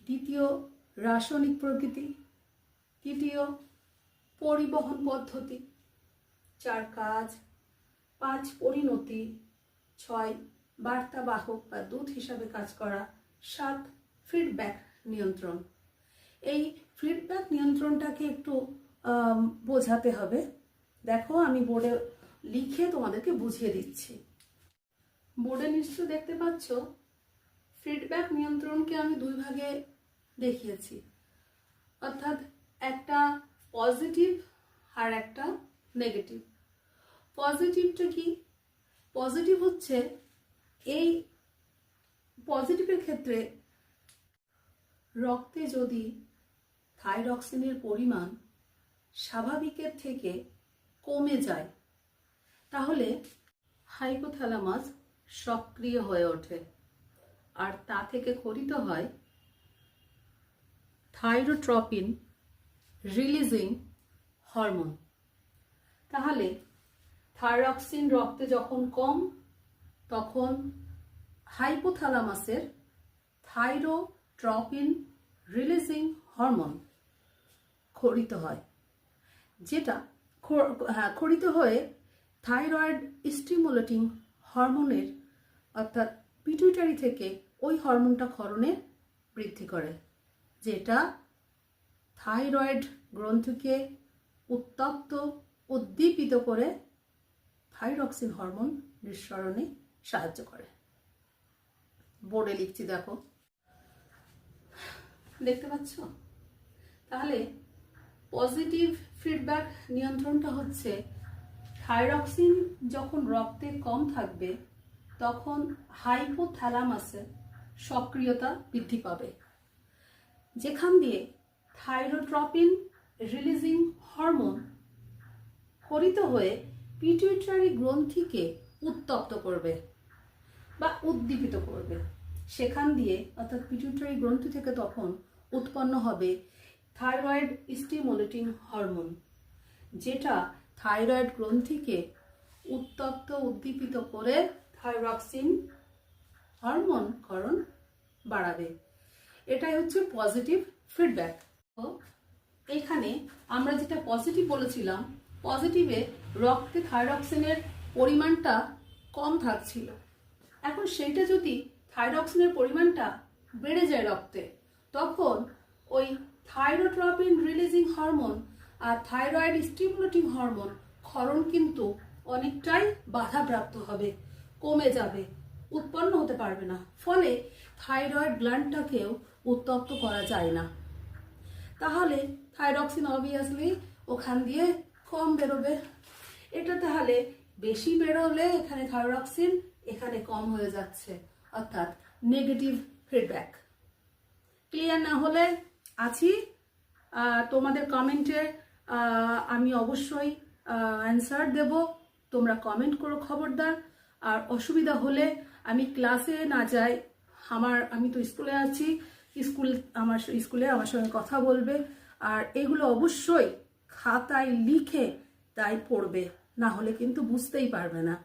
দ্বিতীয় রাসায়নিক প্রকৃতি, তৃতীয় পরিবহন পদ্ধতি, 4 কাজ, 5 পরিণতি, 6 বার্তাবাহক বা দূত হিসাবে কাজ করা, 7 ফিডব্যাক নিয়ন্ত্রণ। এই ফিডব্যাক নিয়ন্ত্রণটাকে একটু বোঝাতে হবে। দেখো আমি বোর্ডে লিখে তোমাদেরকে বুঝিয়ে দিচ্ছি। বোর্ডে নিশ্চয় দেখতে পাচ্ছ ফিডব্যাক নিয়ন্ত্রণকে আমি 2 ভাগে দেখিয়েছি, অর্থাৎ একটা পজিটিভ আর একটা নেগেটিভ। পজিটিভটা কি? পজিটিভ হচ্ছে এই পজিটিভের ক্ষেত্রে রক্তে যদি থাইরক্সিনের পরিমাণ স্বাভাবিকের থেকে কমে যায় তাহলে হাইপোথ্যালামাস সক্রিয় হয়ে ওঠে আর তা থেকে খরিত হয় থাইরোট্রপিন রিলিজিং হরমোন। তাহলে থাইরক্সিন রক্তে যখন কম তখন হাইপোথ্যালামাসের থাইরোট্রপিন রিলিজিং হরমোন খরিত হয়, যেটা খরিত হয়ে থাইরয়েড স্টিমুলেটিং হরমোনের অর্থাৎ পিটুইটারি থেকে ওই হরমোনটা ক্ষরণে বৃদ্ধি করে, যেটা থাইরয়েড গ্রন্থিকে উত্তপ্ত উদ্দীপিত করে থাইরক্সিন হরমোন নিঃসরণে সাহায্য করে। বোর্ডে লিখছি, দেখো, দেখতে পাচ্ছ? তাহলে পজিটিভ ফিডব্যাক নিয়ন্ত্রণটা হচ্ছে থাইরক্সিন যখন রক্তে কম থাকবে তখন হাইপোথ্যালামাসের সক্রিয়তা বৃদ্ধি পাবে, যেখান দিয়ে থাইরোট্রপিন রিলিজিং হরমোন খরিত হয়ে পিটুইটারি গ্রন্থিকে উত্তপ্ত করবে বা উদ্দীপিত করবে। সেখান দিয়ে অর্থাৎ পিটুইটারি গ্রন্থি থেকে তখন উৎপন্ন হবে থাইরয়েড স্টিমুলেটিং হরমোন, যেটা থাইরয়েড গ্রন্থিকে উত্তপ্ত উদ্দীপিত করে থাইরক্সিন হরমোন ক্ষরণ বাড়াবে। এটাই হচ্ছে পজিটিভ ফিডব্যাক। তো এখানে আমরা যেটা পজিটিভ বলেছিলাম, পজিটিভে রক্তে থাইরক্সিনের পরিমাণটা কম থাকছিল, এখন সেইটা যদি থাইরক্সিনের পরিমাণটা বেড়ে যায় রক্তে, তখন ওই থাইরোট্রপিন রিলিজিং হরমোন আর থাইরয়েড স্টিমুলেটিং হরমোন ক্ষরণ কিন্তু অনেকটাই বাধাপ্রাপ্ত হবে, কমে যাবে, উৎপন্ন হতে পারবে না। ফলে থাইরয়েড গ্ল্যান্ডটাকেও উত্তপ্ত করা যায় না। তাহলে থাইরক্সিন অবভিয়াসলি ওখান দিয়ে কম বেরোবে। এটা তাহলে বেশি বেরোলে এখানে থাইরক্সিন, এখানে কম হয়ে যাচ্ছে, অর্থাৎ নেগেটিভ ফিডব্যাক। ক্লিয়ার না হলে আছি, তোমাদের কমেন্টে আমি অবশ্যই অ্যান্সার দেব, তোমরা কমেন্ট করো খবরদার। আর অসুবিধা হলে আমি ক্লাসে না যাই, আমি তো স্কুলে আছি, স্কুলে আমার সঙ্গে কথা বলবে, আর এগুলো অবশ্যই খাতায় লিখে তাই পড়বে, না হলে কিন্তু বুঝতেই পারবে না।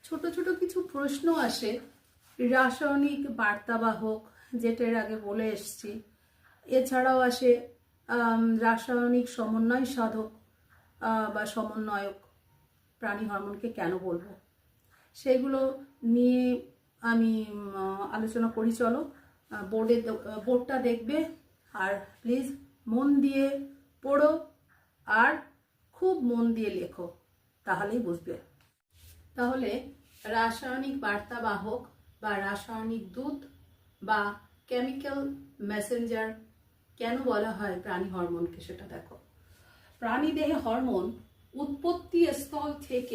ছোট ছোট কিছু প্রশ্ন আসে রাসায়নিক বার্তাবাহক, যেটা এর আগে বলে এসছি। এছাড়াও আসে রাসায়নিক সমন্বয় সাধক বা সমন্বয়ক, প্রাণী হরমোনকে কেন বলবো, সেগুলো নিয়ে আমি আলোচনা করি। চলো, বোর্ডটা দেখবে আর প্লিজ মন দিয়ে পড়ো আর খুব মন দিয়ে লেখো, তাহলেই বুঝবে। তাহলে রাসায়নিক বার্তাবাহক বা রাসায়নিক দূত বা কেমিক্যাল মেসেঞ্জার কেন বলা হয় প্রাণী হরমোনকে, সেটা দেখো। প্রাণী দেহে হরমোন উৎপত্তি স্থল থেকে